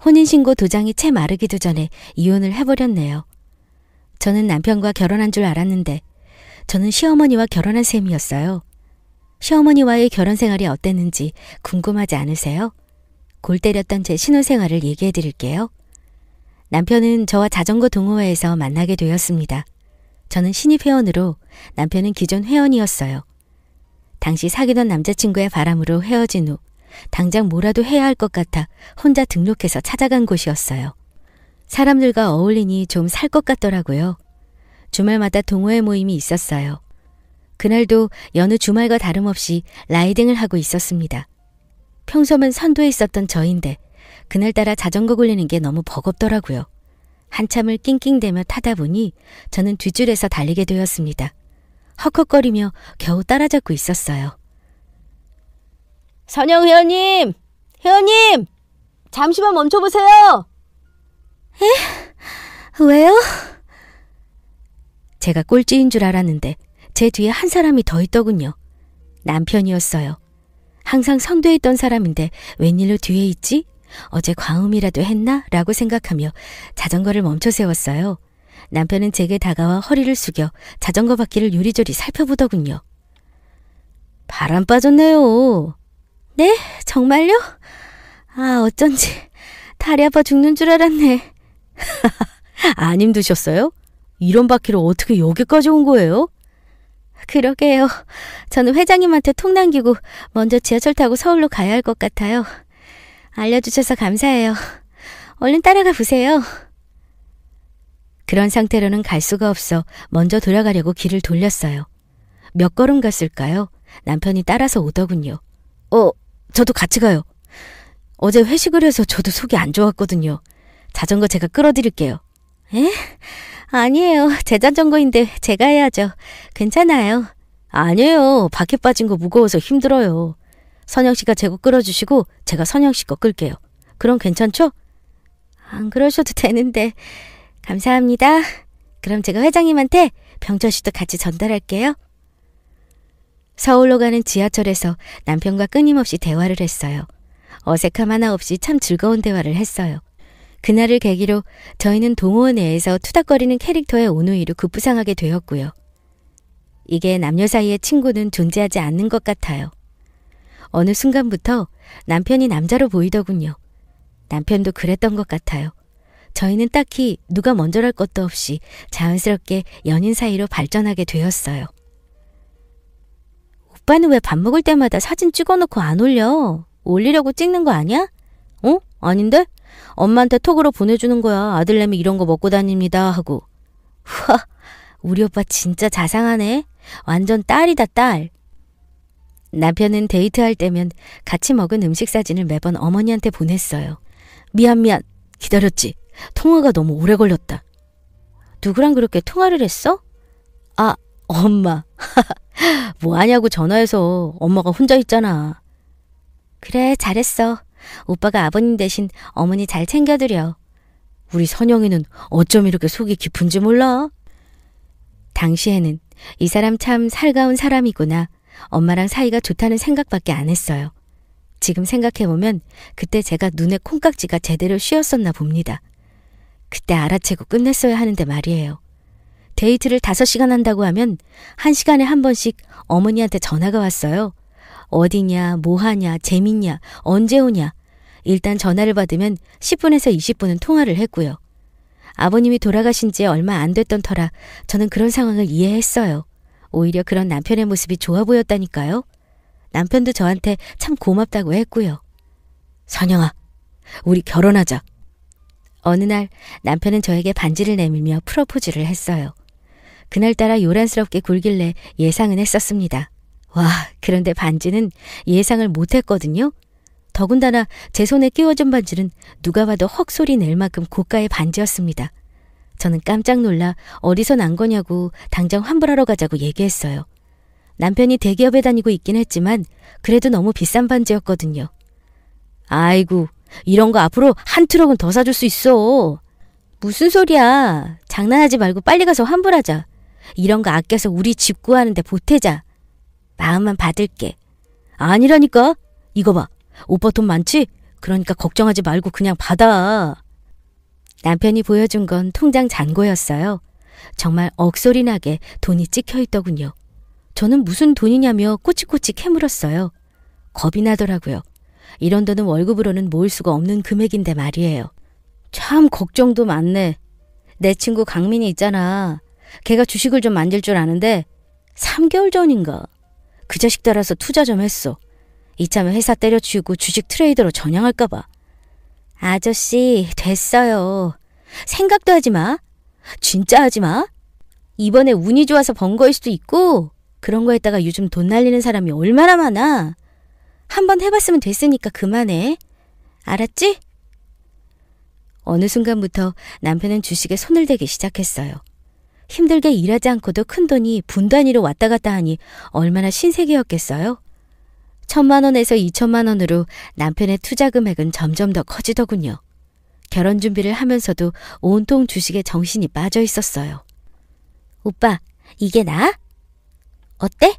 혼인신고 도장이 채 마르기도 전에 이혼을 해버렸네요. 저는 남편과 결혼한 줄 알았는데 저는 시어머니와 결혼한 셈이었어요. 시어머니와의 결혼 생활이 어땠는지 궁금하지 않으세요? 골 때렸던 제 신혼생활을 얘기해 드릴게요. 남편은 저와 자전거 동호회에서 만나게 되었습니다. 저는 신입 회원으로 남편은 기존 회원이었어요. 당시 사귀던 남자친구의 바람으로 헤어진 후 당장 뭐라도 해야 할 것 같아 혼자 등록해서 찾아간 곳이었어요. 사람들과 어울리니 좀 살 것 같더라고요. 주말마다 동호회 모임이 있었어요. 그날도 여느 주말과 다름없이 라이딩을 하고 있었습니다. 평소면 선두에 있었던 저인데 그날따라 자전거 굴리는 게 너무 버겁더라고요. 한참을 낑낑대며 타다 보니 저는 뒷줄에서 달리게 되었습니다. 헉헉거리며 겨우 따라잡고 있었어요. 선영 회원님! 회원님! 잠시만 멈춰보세요! 에? 왜요? 제가 꼴찌인 줄 알았는데 제 뒤에 한 사람이 더 있더군요. 남편이었어요. 항상 선두에 있던 사람인데 웬일로 뒤에 있지? 어제 과음이라도 했나? 라고 생각하며 자전거를 멈춰 세웠어요. 남편은 제게 다가와 허리를 숙여 자전거 바퀴를 요리조리 살펴보더군요. 바람 빠졌네요. 네? 정말요? 아, 어쩐지 다리 아파 죽는 줄 알았네. 안 힘드셨어요? 이런 바퀴로 어떻게 여기까지 온 거예요? 그러게요. 저는 회장님한테 통 남기고 먼저 지하철 타고 서울로 가야 할 것 같아요. 알려주셔서 감사해요. 얼른 따라가 보세요. 그런 상태로는 갈 수가 없어 먼저 돌아가려고 길을 돌렸어요. 몇 걸음 갔을까요? 남편이 따라서 오더군요. 저도 같이 가요. 어제 회식을 해서 저도 속이 안 좋았거든요. 자전거 제가 끌어드릴게요. 에? 아니에요. 제 자전거인데 제가 해야죠. 괜찮아요. 아니에요. 바퀴 빠진 거 무거워서 힘들어요. 선영 씨가 제 거 끌어주시고 제가 선영 씨 거 끌게요. 그럼 괜찮죠? 안 그러셔도 되는데. 감사합니다. 그럼 제가 회장님한테 병철 씨도 같이 전달할게요. 서울로 가는 지하철에서 남편과 끊임없이 대화를 했어요. 어색함 하나 없이 참 즐거운 대화를 했어요. 그날을 계기로 저희는 동호회 내에서 투닥거리는 캐릭터의 온우이로 급부상하게 되었고요. 이게 남녀 사이의 친구는 존재하지 않는 것 같아요. 어느 순간부터 남편이 남자로 보이더군요. 남편도 그랬던 것 같아요. 저희는 딱히 누가 먼저랄 것도 없이 자연스럽게 연인 사이로 발전하게 되었어요. 오빠는 왜 밥 먹을 때마다 사진 찍어놓고 안 올려? 올리려고 찍는 거 아니야? 아닌데? 엄마한테 톡으로 보내주는 거야. 아들내미 이런 거 먹고 다닙니다 하고. 우와, 우리 오빠 진짜 자상하네. 완전 딸이다, 딸. 남편은 데이트할 때면 같이 먹은 음식 사진을 매번 어머니한테 보냈어요. 미안. 기다렸지? 통화가 너무 오래 걸렸다. 누구랑 그렇게 통화를 했어? 아, 엄마. 뭐하냐고 전화해서. 엄마가 혼자 있잖아. 그래, 잘했어. 오빠가 아버님 대신 어머니 잘 챙겨드려. 우리 선영이는 어쩜 이렇게 속이 깊은지 몰라? 당시에는 이 사람 참 살가운 사람이구나. 엄마랑 사이가 좋다는 생각밖에 안 했어요. 지금 생각해보면 그때 제가 눈에 콩깍지가 제대로 씌었었나 봅니다. 그때 알아채고 끝냈어야 하는데 말이에요. 데이트를 5시간 한다고 하면 1시간에 한 번씩 어머니한테 전화가 왔어요. 어디냐, 뭐하냐, 재밌냐, 언제 오냐. 일단 전화를 받으면 10분에서 20분은 통화를 했고요. 아버님이 돌아가신 지 얼마 안 됐던 터라 저는 그런 상황을 이해했어요. 오히려 그런 남편의 모습이 좋아 보였다니까요. 남편도 저한테 참 고맙다고 했고요. 선영아, 우리 결혼하자. 어느 날 남편은 저에게 반지를 내밀며 프로포즈를 했어요. 그날따라 요란스럽게 굴길래 예상은 했었습니다. 와, 그런데 반지는 예상을 못했거든요. 더군다나 제 손에 끼워준 반지는 누가 봐도 헉 소리 낼 만큼 고가의 반지였습니다. 저는 깜짝 놀라 어디서 난 거냐고 당장 환불하러 가자고 얘기했어요. 남편이 대기업에 다니고 있긴 했지만 그래도 너무 비싼 반지였거든요. 아이고, 이런 거 앞으로 한 트럭은 더 사줄 수 있어. 무슨 소리야. 장난하지 말고 빨리 가서 환불하자. 이런 거 아껴서 우리 집 구하는데 보태자. 마음만 받을게. 아니라니까. 이거 봐. 오빠 돈 많지? 그러니까 걱정하지 말고 그냥 받아. 남편이 보여준 건 통장 잔고였어요. 정말 억소리 나게 돈이 찍혀 있더군요. 저는 무슨 돈이냐며 꼬치꼬치 캐물었어요. 겁이 나더라고요. 이런 돈은 월급으로는 모을 수가 없는 금액인데 말이에요. 참 걱정도 많네. 내 친구 강민이 있잖아. 걔가 주식을 좀 만질 줄 아는데 3개월 전인가 그 자식 따라서 투자 좀 했어. 이참에 회사 때려치우고 주식 트레이더로 전향할까 봐. 아저씨 됐어요. 생각도 하지 마. 진짜 하지 마. 이번에 운이 좋아서 번 거일 수도 있고 그런 거 했다가 요즘 돈 날리는 사람이 얼마나 많아. 한번 해봤으면 됐으니까 그만해. 알았지? 어느 순간부터 남편은 주식에 손을 대기 시작했어요. 힘들게 일하지 않고도 큰돈이 분 단위로 왔다 갔다 하니 얼마나 신세계였겠어요? 1,000만 원에서 2천만 원으로 남편의 투자 금액은 점점 더 커지더군요. 결혼 준비를 하면서도 온통 주식에 정신이 빠져 있었어요. 오빠, 이게 나? 어때?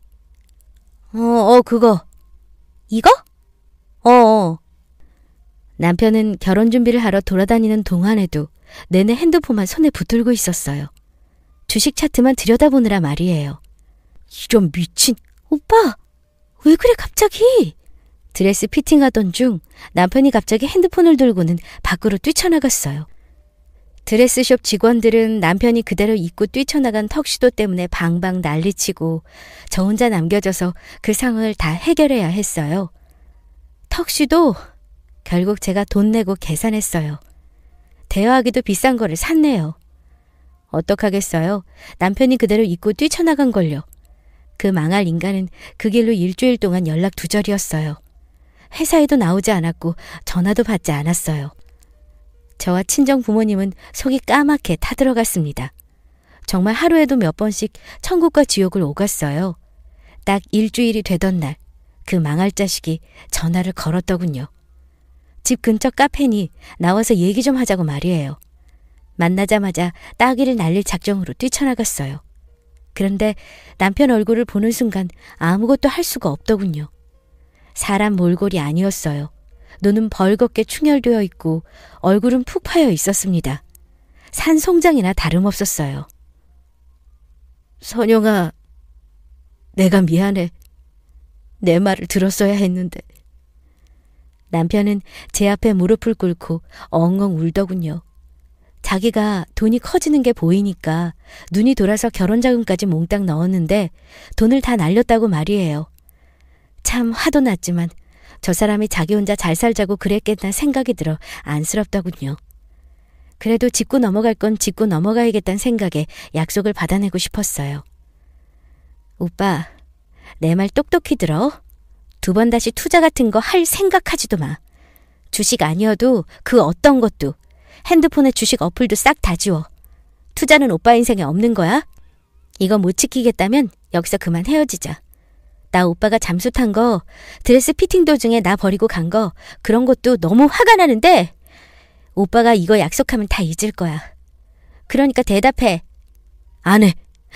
그거. 이거? 남편은 결혼 준비를 하러 돌아다니는 동안에도 내내 핸드폰만 손에 붙들고 있었어요. 주식 차트만 들여다보느라 말이에요. 이런 미친. 오빠, 왜 그래 갑자기? 드레스 피팅하던 중 남편이 갑자기 핸드폰을 들고는 밖으로 뛰쳐나갔어요. 드레스숍 직원들은 남편이 그대로 입고 뛰쳐나간 턱시도 때문에 방방 난리치고 저 혼자 남겨져서 그 상황을 다 해결해야 했어요. 턱시도 결국 제가 돈 내고 계산했어요. 대여하기도 비싼 거를 샀네요. 어떡하겠어요. 남편이 그대로 입고 뛰쳐나간걸요. 그 망할 인간은 그 길로 일주일 동안 연락 두절이었어요. 회사에도 나오지 않았고 전화도 받지 않았어요. 저와 친정 부모님은 속이 까맣게 타들어갔습니다. 정말 하루에도 몇 번씩 천국과 지옥을 오갔어요. 딱 일주일이 되던 날, 그 망할 자식이 전화를 걸었더군요. 집 근처 카페니 나와서 얘기 좀 하자고 말이에요. 만나자마자 따귀를 날릴 작정으로 뛰쳐나갔어요. 그런데 남편 얼굴을 보는 순간 아무것도 할 수가 없더군요. 사람 몰골이 아니었어요. 눈은 벌겋게 충혈되어 있고 얼굴은 푹 파여 있었습니다. 산송장이나 다름없었어요. 선영아, 내가 미안해. 내 말을 들었어야 했는데. 남편은 제 앞에 무릎을 꿇고 엉엉 울더군요. 자기가 돈이 커지는 게 보이니까 눈이 돌아서 결혼자금까지 몽땅 넣었는데 돈을 다 날렸다고 말이에요. 참 화도 났지만 저 사람이 자기 혼자 잘 살자고 그랬겠다 생각이 들어 안쓰럽더군요. 그래도 짚고 넘어갈 건 짚고 넘어가야겠다는 생각에 약속을 받아내고 싶었어요. 오빠, 내 말 똑똑히 들어. 2번 다시 투자 같은 거 할 생각하지도 마. 주식 아니어도 그 어떤 것도 핸드폰에 주식 어플도 싹 다 지워. 투자는 오빠 인생에 없는 거야. 이거 못 지키겠다면 여기서 그만 헤어지자. 나 오빠가 잠수 탄 거, 드레스 피팅 도중에 나 버리고 간 거, 그런 것도 너무 화가 나는데 오빠가 이거 약속하면 다 잊을 거야. 그러니까 대답해. 안 해.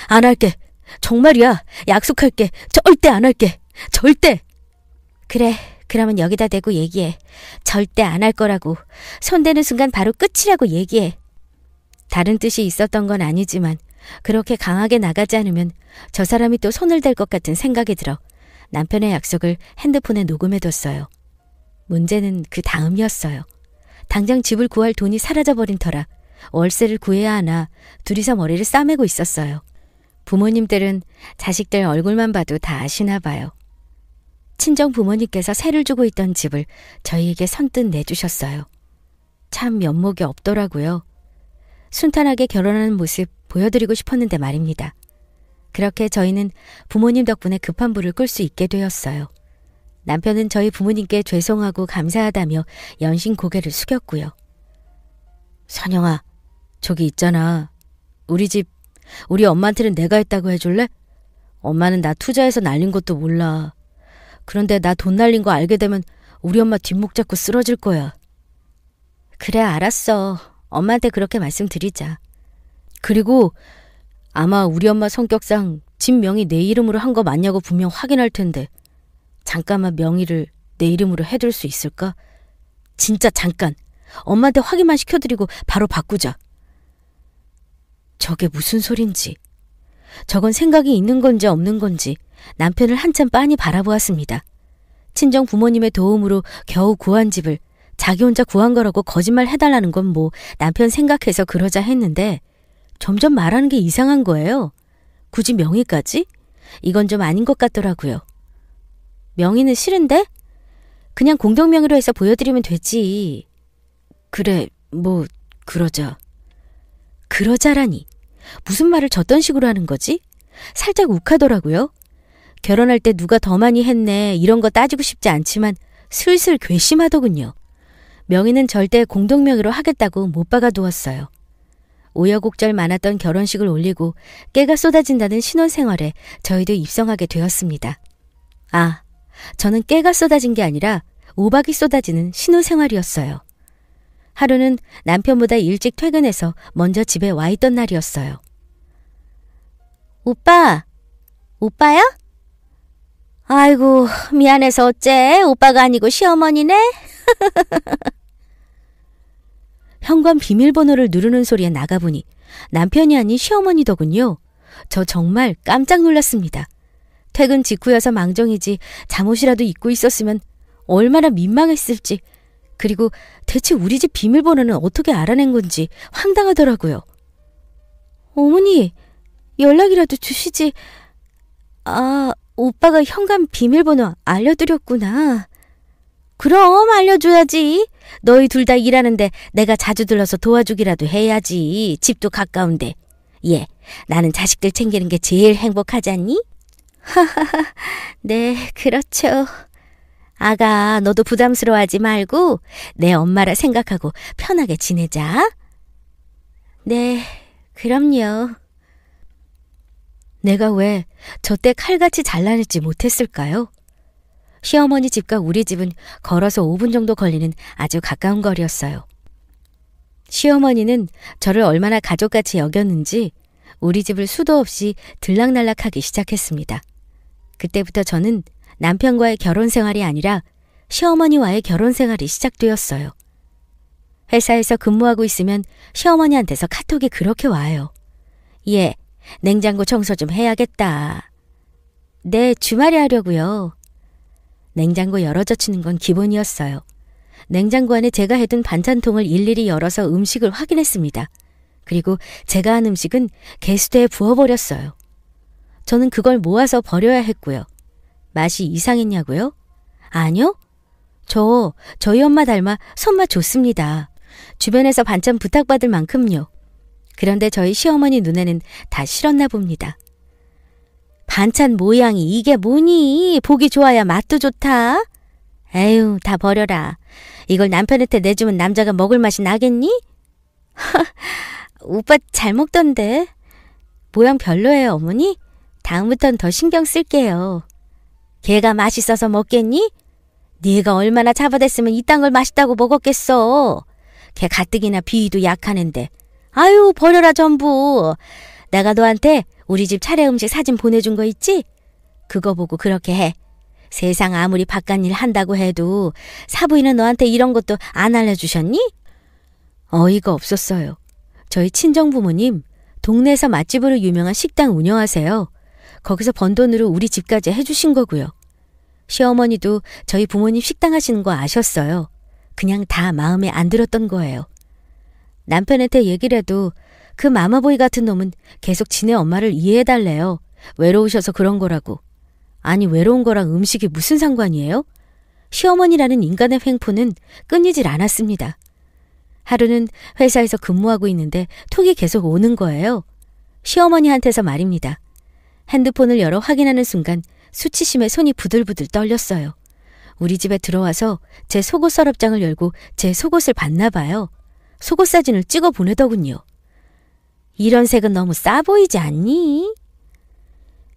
안 할게. 정말이야. 약속할게. 절대 안 할게. 절대. 그래. 그러면 여기다 대고 얘기해. 절대 안 할 거라고. 손대는 순간 바로 끝이라고 얘기해. 다른 뜻이 있었던 건 아니지만 그렇게 강하게 나가지 않으면 저 사람이 또 손을 댈 것 같은 생각이 들어 남편의 약속을 핸드폰에 녹음해뒀어요. 문제는 그 다음이었어요. 당장 집을 구할 돈이 사라져버린 터라 월세를 구해야 하나 둘이서 머리를 싸매고 있었어요. 부모님들은 자식들 얼굴만 봐도 다 아시나 봐요. 친정 부모님께서 세를 주고 있던 집을 저희에게 선뜻 내주셨어요. 참 면목이 없더라고요. 순탄하게 결혼하는 모습 보여드리고 싶었는데 말입니다. 그렇게 저희는 부모님 덕분에 급한 불을 끌 수 있게 되었어요. 남편은 저희 부모님께 죄송하고 감사하다며 연신 고개를 숙였고요. 선영아, 저기 있잖아. 우리 집, 우리 엄마한테는 내가 했다고 해줄래? 엄마는 나 투자해서 날린 것도 몰라. 그런데 나 돈 날린 거 알게 되면 우리 엄마 뒷목 잡고 쓰러질 거야. 그래, 알았어. 엄마한테 그렇게 말씀드리자. 그리고 아마 우리 엄마 성격상 집 명의 내 이름으로 한 거 맞냐고 분명 확인할 텐데 잠깐만 명의를 내 이름으로 해둘 수 있을까? 진짜 잠깐. 엄마한테 확인만 시켜드리고 바로 바꾸자. 저게 무슨 소린지. 저건 생각이 있는 건지 없는 건지 남편을 한참 빤히 바라보았습니다. 친정 부모님의 도움으로 겨우 구한 집을 자기 혼자 구한 거라고 거짓말 해달라는 건 뭐 남편 생각해서 그러자 했는데 점점 말하는 게 이상한 거예요. 굳이 명의까지? 이건 좀 아닌 것 같더라고요. 명의는 싫은데? 그냥 공동명의로 해서 보여드리면 되지. 그래, 뭐 그러자. 그러자라니. 무슨 말을 저딴 식으로 하는 거지? 살짝 욱하더라고요. 결혼할 때 누가 더 많이 했네 이런 거 따지고 싶지 않지만 슬슬 괘씸하더군요. 명의는 절대 공동명의로 하겠다고 못 박아두었어요. 우여곡절 많았던 결혼식을 올리고 깨가 쏟아진다는 신혼생활에 저희도 입성하게 되었습니다. 아, 저는 깨가 쏟아진 게 아니라 우박이 쏟아지는 신혼생활이었어요. 하루는 남편보다 일찍 퇴근해서 먼저 집에 와 있던 날이었어요. 오빠! 오빠야? 아이고, 미안해서 어째? 오빠가 아니고 시어머니네? 현관 비밀번호를 누르는 소리에 나가보니 남편이 아닌 시어머니더군요. 저 정말 깜짝 놀랐습니다. 퇴근 직후여서 망정이지 잠옷이라도 입고 있었으면 얼마나 민망했을지, 그리고 대체 우리 집 비밀번호는 어떻게 알아낸 건지 황당하더라고요. 어머니, 연락이라도 주시지. 아, 오빠가 현관 비밀번호 알려드렸구나. 그럼 알려줘야지. 너희 둘 다 일하는데 내가 자주 들러서 도와주기라도 해야지. 집도 가까운데. 예, 나는 자식들 챙기는 게 제일 행복하지 않니? 하하하, 네, 그렇죠. 아가, 너도 부담스러워하지 말고 내 엄마라 생각하고 편하게 지내자. 네, 그럼요. 내가 왜 저때 칼같이 잘라내지 못했을까요? 시어머니 집과 우리 집은 걸어서 5분 정도 걸리는 아주 가까운 거리였어요. 시어머니는 저를 얼마나 가족같이 여겼는지 우리 집을 수도 없이 들락날락하기 시작했습니다. 그때부터 저는 남편과의 결혼 생활이 아니라 시어머니와의 결혼 생활이 시작되었어요. 회사에서 근무하고 있으면 시어머니한테서 카톡이 그렇게 와요. 예, 냉장고 청소 좀 해야겠다. 네, 주말에 하려고요. 냉장고 열어젖히는 건 기본이었어요. 냉장고 안에 제가 해둔 반찬통을 일일이 열어서 음식을 확인했습니다. 그리고 제가 한 음식은 개수대에 부어버렸어요. 저는 그걸 모아서 버려야 했고요. 맛이 이상했냐고요? 아니요. 저희 엄마 닮아 손맛 좋습니다. 주변에서 반찬 부탁받을 만큼요. 그런데 저희 시어머니 눈에는 다 싫었나 봅니다. 반찬 모양이 이게 뭐니? 보기 좋아야 맛도 좋다. 에휴, 다 버려라. 이걸 남편한테 내주면 남자가 먹을 맛이 나겠니? 오빠 잘 먹던데. 모양 별로예요, 어머니? 다음부턴 더 신경 쓸게요. 걔가 맛있어서 먹겠니? 네가 얼마나 잡아댔으면 이딴 걸 맛있다고 먹었겠어. 걔 가뜩이나 비위도 약하는데. 아유, 버려라 전부. 내가 너한테 우리 집 차례 음식 사진 보내준 거 있지? 그거 보고 그렇게 해. 세상 아무리 바깥일 한다고 해도 사부인은 너한테 이런 것도 안 알려주셨니? 어이가 없었어요. 저희 친정부모님 동네에서 맛집으로 유명한 식당 운영하세요. 거기서 번 돈으로 우리 집까지 해주신 거고요. 시어머니도 저희 부모님 식당 하시는 거 아셨어요. 그냥 다 마음에 안 들었던 거예요. 남편한테 얘기를 해도 그 마마보이 같은 놈은 계속 지네 엄마를 이해해달래요. 외로우셔서 그런 거라고. 아니, 외로운 거랑 음식이 무슨 상관이에요? 시어머니라는 인간의 횡포는 끊이질 않았습니다. 하루는 회사에서 근무하고 있는데 톡이 계속 오는 거예요. 시어머니한테서 말입니다. 핸드폰을 열어 확인하는 순간 수치심에 손이 부들부들 떨렸어요. 우리 집에 들어와서 제 속옷 서랍장을 열고 제 속옷을 봤나 봐요. 속옷 사진을 찍어 보내더군요. 이런 색은 너무 싸 보이지 않니?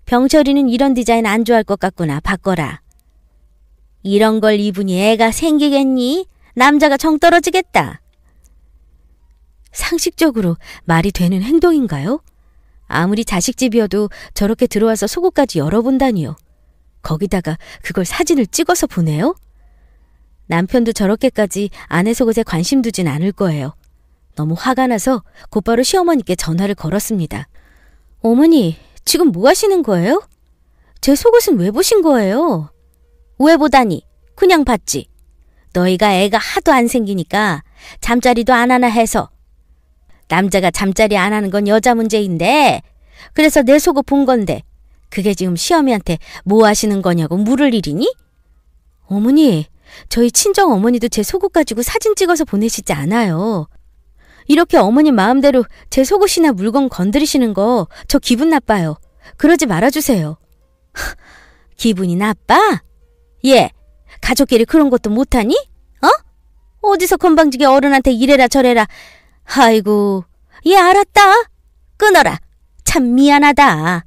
병철이는 이런 디자인 안 좋아할 것 같구나. 바꿔라. 이런 걸 입으니 애가 생기겠니? 남자가 정 떨어지겠다. 상식적으로 말이 되는 행동인가요? 아무리 자식집이어도 저렇게 들어와서 속옷까지 열어본다니요. 거기다가 그걸 사진을 찍어서 보내요? 남편도 저렇게까지 아내 속옷에 관심 두진 않을 거예요. 너무 화가 나서 곧바로 시어머니께 전화를 걸었습니다. 어머니, 지금 뭐 하시는 거예요? 제 속옷은 왜 보신 거예요? 왜 보다니? 그냥 봤지. 너희가 애가 하도 안 생기니까 잠자리도 안 하나 해서. 남자가 잠자리 안 하는 건 여자 문제인데 그래서 내 속옷 본 건데 그게 지금 시어미한테 뭐 하시는 거냐고 물을 일이니? 어머니, 저희 친정 어머니도 제 속옷 가지고 사진 찍어서 보내시지 않아요. 이렇게 어머니 마음대로 제 속옷이나 물건 건드리시는 거 저 기분 나빠요. 그러지 말아주세요. 기분이 나빠? 얘, 가족끼리 그런 것도 못하니? 어디서 건방지게 어른한테 이래라 저래라. 아이고, 얘 알았다. 끊어라. 참 미안하다.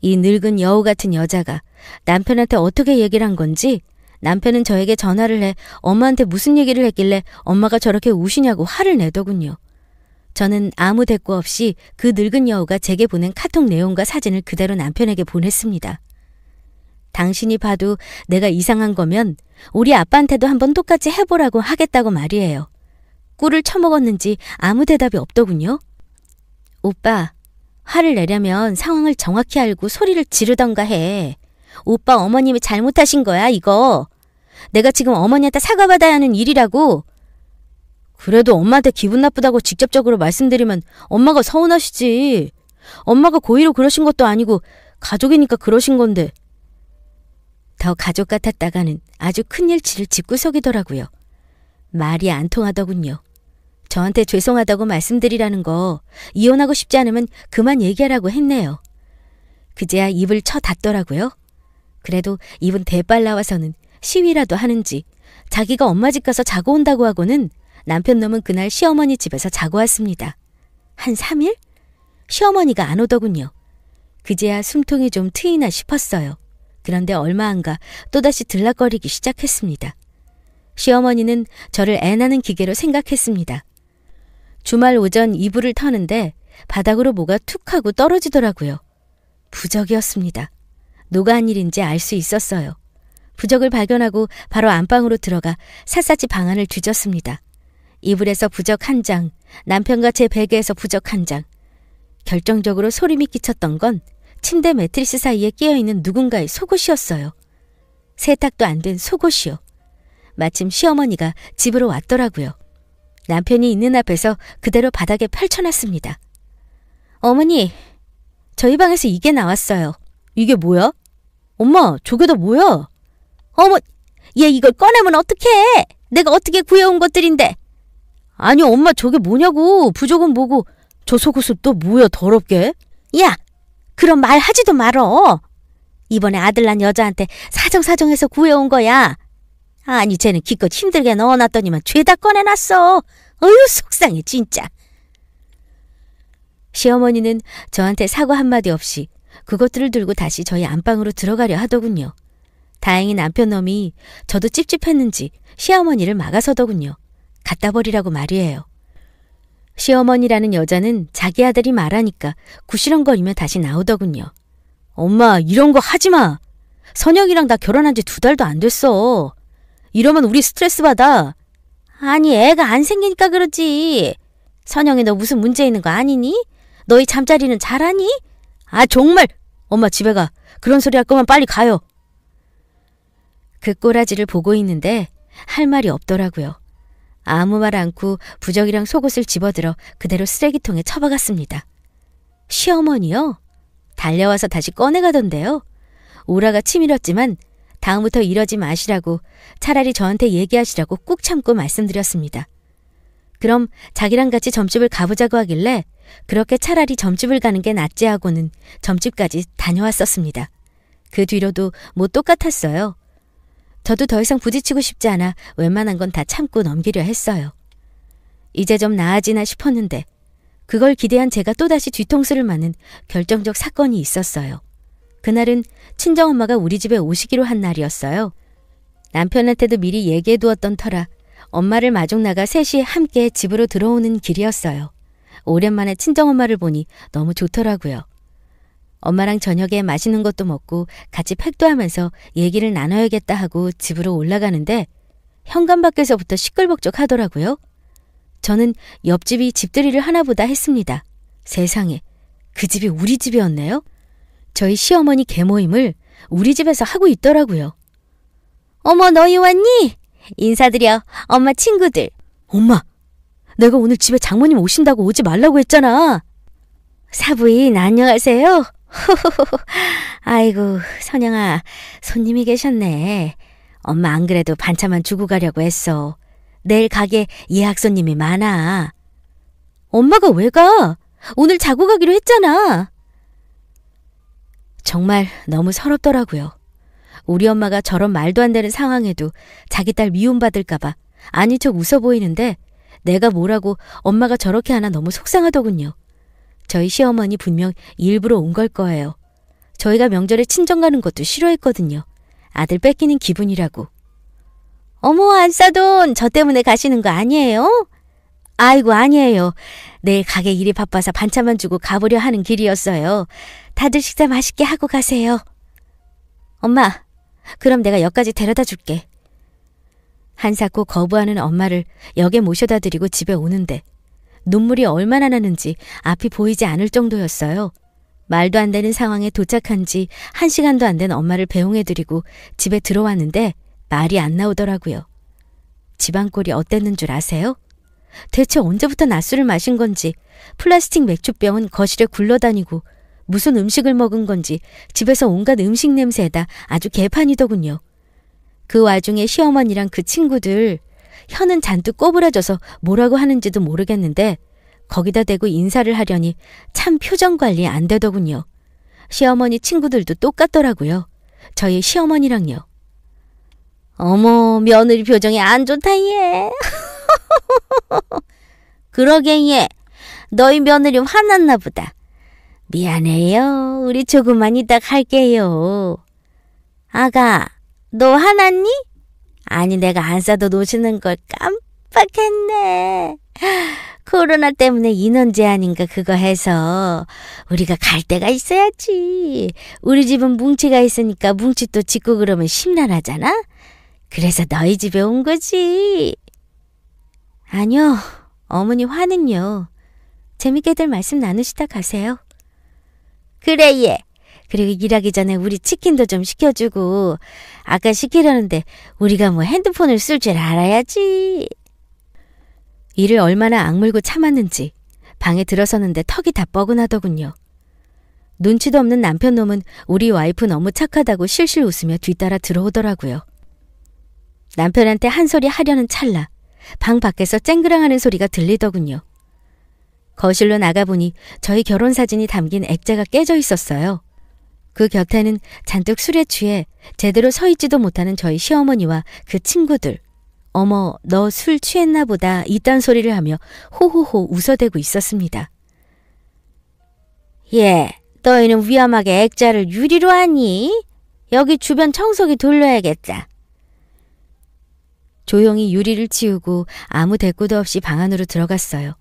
이 늙은 여우 같은 여자가 남편한테 어떻게 얘기를 한 건지 남편은 저에게 전화를 해 엄마한테 무슨 얘기를 했길래 엄마가 저렇게 우시냐고 화를 내더군요. 저는 아무 대꾸 없이 그 늙은 여우가 제게 보낸 카톡 내용과 사진을 그대로 남편에게 보냈습니다. 당신이 봐도 내가 이상한 거면 우리 아빠한테도 한번 똑같이 해보라고 하겠다고 말이에요. 꿀을 처먹었는지 아무 대답이 없더군요. 오빠, 화를 내려면 상황을 정확히 알고 소리를 지르던가 해. 오빠 어머님이 잘못하신 거야, 이거. 내가 지금 어머니한테 사과받아야 하는 일이라고. 그래도 엄마한테 기분 나쁘다고 직접적으로 말씀드리면 엄마가 서운하시지. 엄마가 고의로 그러신 것도 아니고 가족이니까 그러신 건데. 더 가족 같았다가는 아주 큰일치를 집구석이더라고요. 말이 안 통하더군요. 저한테 죄송하다고 말씀드리라는 거 이혼하고 싶지 않으면 그만 얘기하라고 했네요. 그제야 입을 쳐 닫더라고요. 그래도 입은 대빨 나와서는 시위라도 하는지 자기가 엄마 집 가서 자고 온다고 하고는 남편 놈은 그날 시어머니 집에서 자고 왔습니다. 한 3일? 시어머니가 안 오더군요. 그제야 숨통이 좀 트이나 싶었어요. 그런데 얼마 안 가 또다시 들락거리기 시작했습니다. 시어머니는 저를 애나는 기계로 생각했습니다. 주말 오전 이불을 터는데 바닥으로 뭐가 툭 하고 떨어지더라고요. 부적이었습니다. 누가 한 일인지 알 수 있었어요. 부적을 발견하고 바로 안방으로 들어가 샅샅이 방안을 뒤졌습니다. 이불에서 부적 1장, 남편과 제 베개에서 부적 1장. 결정적으로 소름이 끼쳤던 건 침대 매트리스 사이에 끼어있는 누군가의 속옷이었어요. 세탁도 안 된 속옷이요. 마침 시어머니가 집으로 왔더라고요. 남편이 있는 앞에서 그대로 바닥에 펼쳐놨습니다. 어머니, 저희 방에서 이게 나왔어요. 이게 뭐야? 엄마, 저게 다 뭐야? 어머, 얘 이걸 꺼내면 어떡해? 내가 어떻게 구해온 것들인데. 아니, 엄마 저게 뭐냐고. 부적은 뭐고. 저 속옷은 또 뭐야, 더럽게? 야, 그런 말 하지도 말어. 이번에 아들 난 여자한테 사정사정해서 구해온 거야. 아니, 쟤는 기껏 힘들게 넣어놨더니만 죄다 꺼내놨어. 어휴, 속상해 진짜. 시어머니는 저한테 사과 한마디 없이 그것들을 들고 다시 저희 안방으로 들어가려 하더군요. 다행히 남편놈이 저도 찝찝했는지 시어머니를 막아서더군요. 갖다 버리라고 말이에요. 시어머니라는 여자는 자기 아들이 말하니까 구시렁거리며 다시 나오더군요. 엄마, 이런 거 하지 마. 선영이랑 나 결혼한 지 2달도 안 됐어. 이러면 우리 스트레스 받아. 아니, 애가 안 생기니까 그러지. 선영이 너 무슨 문제 있는 거 아니니? 너희 잠자리는 잘하니? 아, 정말. 엄마 집에 가. 그런 소리 할 거면 빨리 가요. 그 꼬라지를 보고 있는데 할 말이 없더라고요. 아무 말 않고 부적이랑 속옷을 집어들어 그대로 쓰레기통에 처박았습니다. 시어머니요? 달려와서 다시 꺼내가던데요. 오라가 치밀었지만 다음부터 이러지 마시라고 차라리 저한테 얘기하시라고 꾹 참고 말씀드렸습니다. 그럼 자기랑 같이 점집을 가보자고 하길래 그렇게 차라리 점집을 가는 게 낫지 하고는 점집까지 다녀왔었습니다. 그 뒤로도 뭐 똑같았어요. 저도 더 이상 부딪히고 싶지 않아 웬만한 건 다 참고 넘기려 했어요. 이제 좀 나아지나 싶었는데 그걸 기대한 제가 또다시 뒤통수를 맞는 결정적 사건이 있었어요. 그날은 친정엄마가 우리 집에 오시기로 한 날이었어요. 남편한테도 미리 얘기해두었던 터라 엄마를 마중 나가 셋이 함께 집으로 들어오는 길이었어요. 오랜만에 친정엄마를 보니 너무 좋더라고요. 엄마랑 저녁에 맛있는 것도 먹고 같이 팩도 하면서 얘기를 나눠야겠다 하고 집으로 올라가는데 현관 밖에서부터 시끌벅적 하더라고요. 저는 옆집이 집들이를 하나보다 했습니다. 세상에, 그 집이 우리 집이었네요. 저희 시어머니 개모임을 우리 집에서 하고 있더라고요. 어머, 너희 왔니? 인사드려, 엄마 친구들. 엄마, 내가 오늘 집에 장모님 오신다고 오지 말라고 했잖아. 사부인, 안녕하세요. 아이고, 선영아, 손님이 계셨네. 엄마 안 그래도 반찬만 주고 가려고 했어. 내일 가게 예약 손님이 많아. 엄마가 왜 가? 오늘 자고 가기로 했잖아. 정말 너무 서럽더라고요. 우리 엄마가 저런 말도 안 되는 상황에도 자기 딸 미움받을까봐 아닌 척 웃어 보이는데 내가 뭐라고 엄마가 저렇게 하나 너무 속상하더군요. 저희 시어머니 분명 일부러 온 걸 거예요. 저희가 명절에 친정 가는 것도 싫어했거든요. 아들 뺏기는 기분이라고. 어머, 안싸돈, 저 때문에 가시는 거 아니에요? 아이고, 아니에요. 내일 가게 일이 바빠서 반찬만 주고 가보려 하는 길이었어요. 다들 식사 맛있게 하고 가세요. 엄마, 그럼 내가 역까지 데려다 줄게. 한사코 거부하는 엄마를 역에 모셔다 드리고 집에 오는데 눈물이 얼마나 나는지 앞이 보이지 않을 정도였어요. 말도 안 되는 상황에 도착한 지 1시간도 안 된 엄마를 배웅해드리고 집에 들어왔는데 말이 안 나오더라고요. 집안 꼴이 어땠는 줄 아세요? 대체 언제부터 낮술을 마신 건지 플라스틱 맥주병은 거실에 굴러다니고 무슨 음식을 먹은 건지 집에서 온갖 음식 냄새에다 아주 개판이더군요. 그 와중에 시어머니랑 그 친구들 혀는 잔뜩 꼬부라져서 뭐라고 하는지도 모르겠는데 거기다 대고 인사를 하려니 참 표정 관리 안 되더군요. 시어머니 친구들도 똑같더라고요. 저희 시어머니랑요. 어머, 며느리 표정이 안 좋다 얘. 그러게 얘, 너희 며느리 화났나 보다. 미안해요. 우리 조금만 이따 갈게요. 아가, 너 화났니? 아니, 내가 안 싸도 노시는 걸 깜빡했네. 코로나 때문에 인원 제한인가 그거 해서 우리가 갈 데가 있어야지. 우리 집은 뭉치가 있으니까 뭉치 또 짓고 그러면 심란하잖아. 그래서 너희 집에 온 거지. 아니요, 어머니 화는요. 재밌게들 말씀 나누시다 가세요. 그래 얘. 그리고 일하기 전에 우리 치킨도 좀 시켜주고. 아까 시키려는데 우리가 뭐 핸드폰을 쓸 줄 알아야지. 이를 얼마나 악물고 참았는지 방에 들어서는데 턱이 다 뻐근하더군요. 눈치도 없는 남편 놈은 우리 와이프 너무 착하다고 실실 웃으며 뒤따라 들어오더라고요. 남편한테 한 소리 하려는 찰나 방 밖에서 쨍그랑하는 소리가 들리더군요. 거실로 나가보니 저희 결혼사진이 담긴 액자가 깨져 있었어요. 그 곁에는 잔뜩 술에 취해 제대로 서 있지도 못하는 저희 시어머니와 그 친구들. 어머, 너 술 취했나 보다 이딴 소리를 하며 호호호 웃어대고 있었습니다. 예, 너희는 위험하게 액자를 유리로 하니? 여기 주변 청소기 돌려야겠다. 조용히 유리를 치우고 아무 대꾸도 없이 방 안으로 들어갔어요.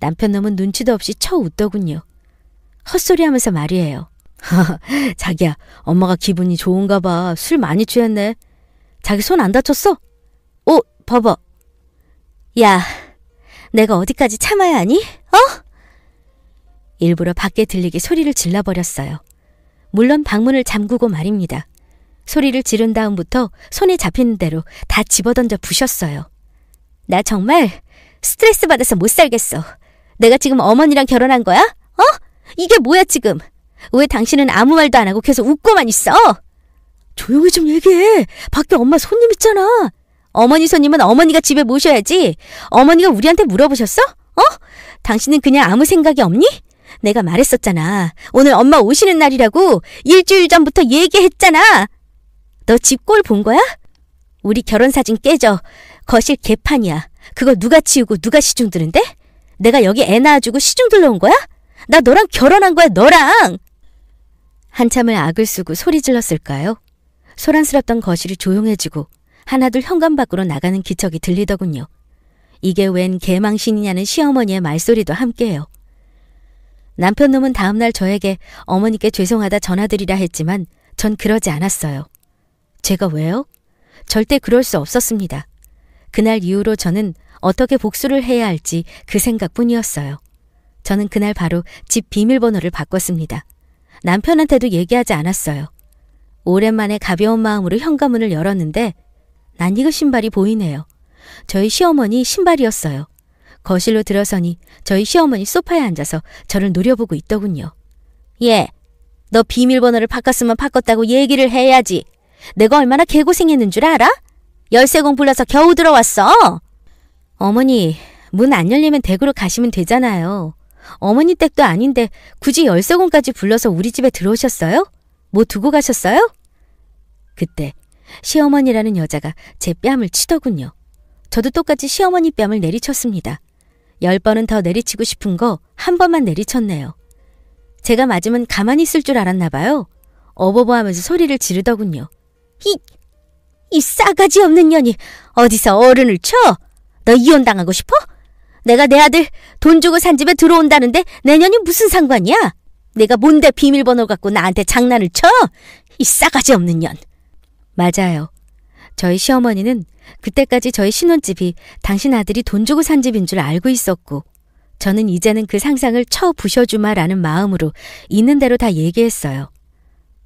남편 놈은 눈치도 없이 쳐 웃더군요. 헛소리하면서 말이에요. 자기야, 엄마가 기분이 좋은가 봐. 술 많이 취했네. 자기 손 안 다쳤어? 봐봐. 야, 내가 어디까지 참아야 하니? 일부러 밖에 들리게 소리를 질러버렸어요. 물론 방문을 잠그고 말입니다. 소리를 지른 다음부터 손에 잡히는 대로 다 집어던져 부셨어요. 나 정말 스트레스 받아서 못 살겠어. 내가 지금 어머니랑 결혼한 거야? 이게 뭐야 지금? 왜 당신은 아무 말도 안 하고 계속 웃고만 있어? 조용히 좀 얘기해. 밖에 엄마 손님 있잖아. 어머니 손님은 어머니가 집에 모셔야지. 어머니가 우리한테 물어보셨어? 당신은 그냥 아무 생각이 없니? 내가 말했었잖아. 오늘 엄마 오시는 날이라고 일주일 전부터 얘기했잖아. 너 집 꼴 본 거야? 우리 결혼사진 깨져. 거실 개판이야. 그거 누가 치우고 누가 시중 드는데? 내가 여기 애 낳아주고 시중 들러온 거야? 나 너랑 결혼한 거야, 너랑! 한참을 악을 쓰고 소리 질렀을까요? 소란스럽던 거실이 조용해지고 하나둘 현관 밖으로 나가는 기척이 들리더군요. 이게 웬 개망신이냐는 시어머니의 말소리도 함께해요. 남편 놈은 다음날 저에게 어머니께 죄송하다 전화드리라 했지만 전 그러지 않았어요. 제가 왜요? 절대 그럴 수 없었습니다. 그날 이후로 저는 어떻게 복수를 해야 할지 그 생각뿐이었어요. 저는 그날 바로 집 비밀번호를 바꿨습니다. 남편한테도 얘기하지 않았어요. 오랜만에 가벼운 마음으로 현관문을 열었는데 낯익은 신발이 보이네요. 저희 시어머니 신발이었어요. 거실로 들어서니 저희 시어머니 소파에 앉아서 저를 노려보고 있더군요. 얘, 너 비밀번호를 바꿨으면 바꿨다고 얘기를 해야지. 내가 얼마나 개고생했는 줄 알아? 열쇠공 불러서 겨우 들어왔어. 어머니, 문 안 열리면 댁으로 가시면 되잖아요. 어머니 댁도 아닌데 굳이 열쇠공까지 불러서 우리 집에 들어오셨어요? 뭐 두고 가셨어요? 그때 시어머니라는 여자가 제 뺨을 치더군요. 저도 똑같이 시어머니 뺨을 내리쳤습니다. 10번은 더 내리치고 싶은 거 한 번만 내리쳤네요. 제가 맞으면 가만히 있을 줄 알았나 봐요. 어버버하면서 소리를 지르더군요. 이 싸가지 없는 년이 어디서 어른을 쳐? 너 이혼당하고 싶어? 내가 내 아들 돈 주고 산 집에 들어온다는데 내 년이 무슨 상관이야? 내가 뭔데 비밀번호 갖고 나한테 장난을 쳐? 이 싸가지 없는 년. 맞아요. 저희 시어머니는 그때까지 저희 신혼집이 당신 아들이 돈 주고 산 집인 줄 알고 있었고 저는 이제는 그 상상을 쳐 부셔주마라는 마음으로 있는 대로 다 얘기했어요.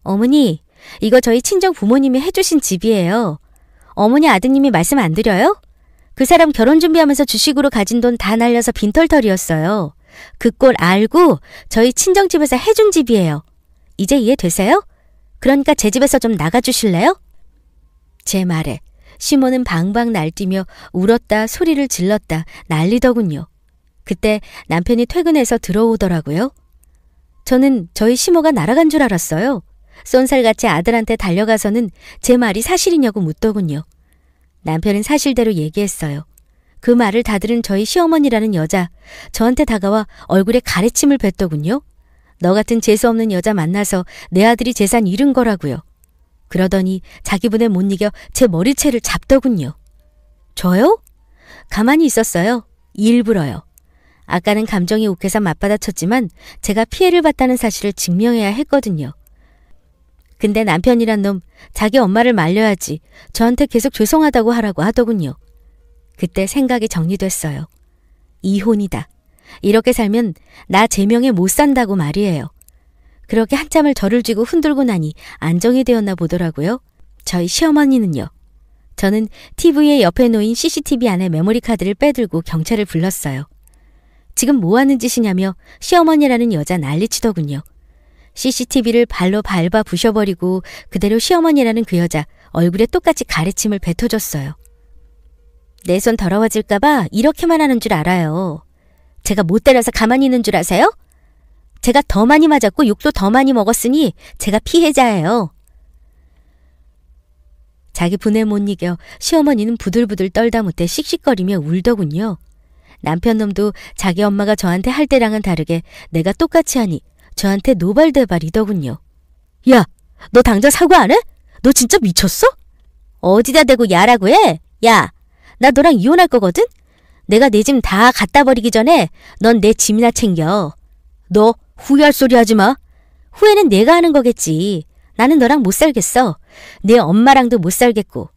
어머니, 이거 저희 친정 부모님이 해주신 집이에요. 어머니 아드님이 말씀 안 드려요? 그 사람 결혼 준비하면서 주식으로 가진 돈 다 날려서 빈털털이었어요. 그 꼴 알고 저희 친정집에서 해준 집이에요. 이제 이해되세요? 그러니까 제 집에서 좀 나가주실래요? 제 말에 시모는 방방 날뛰며 울었다 소리를 질렀다 난리더군요. 그때 남편이 퇴근해서 들어오더라고요. 저는 저희 시모가 날아간 줄 알았어요. 쏜살같이 아들한테 달려가서는 제 말이 사실이냐고 묻더군요. 남편은 사실대로 얘기했어요. 그 말을 다 들은 저희 시어머니라는 여자, 저한테 다가와 얼굴에 가래침을 뱉더군요. 너 같은 재수없는 여자 만나서 내 아들이 재산 잃은 거라고요. 그러더니 자기 분에 못 이겨 제 머리채를 잡더군요. 저요? 가만히 있었어요. 일부러요. 아까는 감정이 욱해서 맞받아쳤지만 제가 피해를 봤다는 사실을 증명해야 했거든요. 근데 남편이란 놈 자기 엄마를 말려야지 저한테 계속 죄송하다고 하라고 하더군요. 그때 생각이 정리됐어요. 이혼이다. 이렇게 살면 나 제명에 못 산다고 말이에요. 그렇게 한참을 저를 쥐고 흔들고 나니 안정이 되었나 보더라고요. 저희 시어머니는요. 저는 TV에 옆에 놓인 CCTV 안에 메모리 카드를 빼들고 경찰을 불렀어요. 지금 뭐 하는 짓이냐며 시어머니라는 여자 난리치더군요. CCTV를 발로 밟아 부셔버리고 그대로 시어머니라는 그 여자 얼굴에 똑같이 가래침을 뱉어줬어요. 내 손 더러워질까봐 이렇게만 하는 줄 알아요. 제가 못 때려서 가만히 있는 줄 아세요? 제가 더 많이 맞았고 욕도 더 많이 먹었으니 제가 피해자예요. 자기 분에 못 이겨 시어머니는 부들부들 떨다 못해 씩씩거리며 울더군요. 남편놈도 자기 엄마가 저한테 할 때랑은 다르게 내가 똑같이 하니 저한테 노발대발이더군요. 야, 너 당장 사과 안 해? 너 진짜 미쳤어? 어디다 대고 야라고 해? 야, 나 너랑 이혼할 거거든? 내가 내 짐 다 갖다 버리기 전에 넌 내 짐이나 챙겨. 너 후회할 소리 하지 마. 후회는 내가 하는 거겠지. 나는 너랑 못 살겠어. 내 엄마랑도 못 살겠고.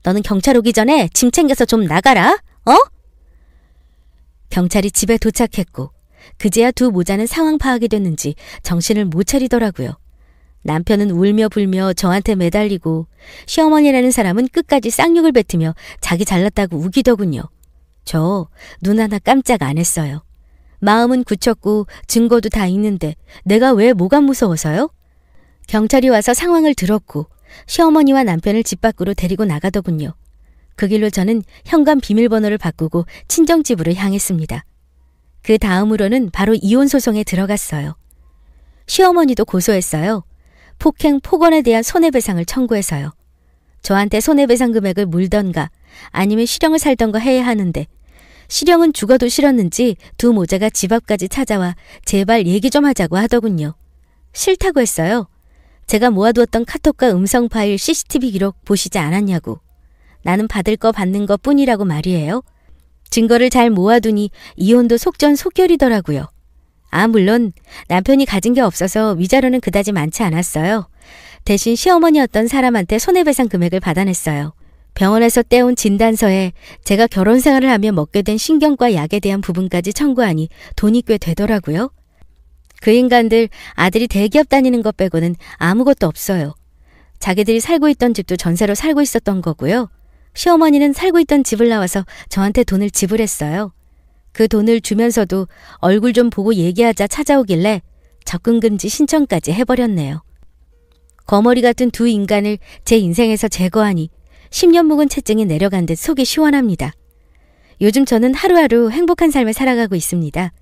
너는 경찰 오기 전에 짐 챙겨서 좀 나가라. 어? 경찰이 집에 도착했고 그제야 두 모자는 상황 파악이 됐는지 정신을 못 차리더라고요. 남편은 울며 불며 저한테 매달리고 시어머니라는 사람은 끝까지 쌍욕을 뱉으며 자기 잘났다고 우기더군요. 저 눈 하나 깜짝 안 했어요. 마음은 굳혔고 증거도 다 있는데 내가 왜 뭐가 무서워서요? 경찰이 와서 상황을 들었고 시어머니와 남편을 집 밖으로 데리고 나가더군요. 그 길로 저는 현관 비밀번호를 바꾸고 친정집으로 향했습니다. 그 다음으로는 바로 이혼 소송에 들어갔어요. 시어머니도 고소했어요. 폭행, 폭언에 대한 손해배상을 청구해서요. 저한테 손해배상 금액을 물던가 아니면 실형을 살던가 해야 하는데 실형은 죽어도 싫었는지 두 모자가 집 앞까지 찾아와 제발 얘기 좀 하자고 하더군요. 싫다고 했어요. 제가 모아두었던 카톡과 음성 파일 CCTV 기록 보시지 않았냐고. 나는 받을 거 받는 것 뿐이라고 말이에요. 증거를 잘 모아두니 이혼도 속전속결이더라고요. 아, 물론 남편이 가진 게 없어서 위자료는 그다지 많지 않았어요. 대신 시어머니였던 사람한테 손해배상 금액을 받아냈어요. 병원에서 떼온 진단서에 제가 결혼 생활을 하며 먹게 된 신경과 약에 대한 부분까지 청구하니 돈이 꽤 되더라고요. 그 인간들 아들이 대기업 다니는 것 빼고는 아무것도 없어요. 자기들이 살고 있던 집도 전세로 살고 있었던 거고요. 시어머니는 살고 있던 집을 나와서 저한테 돈을 지불했어요. 그 돈을 주면서도 얼굴 좀 보고 얘기하자 찾아오길래 접근금지 신청까지 해버렸네요. 거머리 같은 두 인간을 제 인생에서 제거하니 10년 묵은 채증이 내려간 듯 속이 시원합니다. 요즘 저는 하루하루 행복한 삶을 살아가고 있습니다.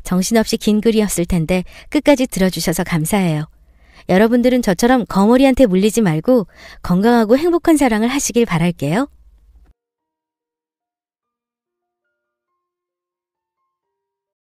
정신없이 긴 글이었을 텐데 끝까지 들어주셔서 감사해요. 여러분들은 저처럼 거머리한테 물리지 말고 건강하고 행복한 사랑을 하시길 바랄게요.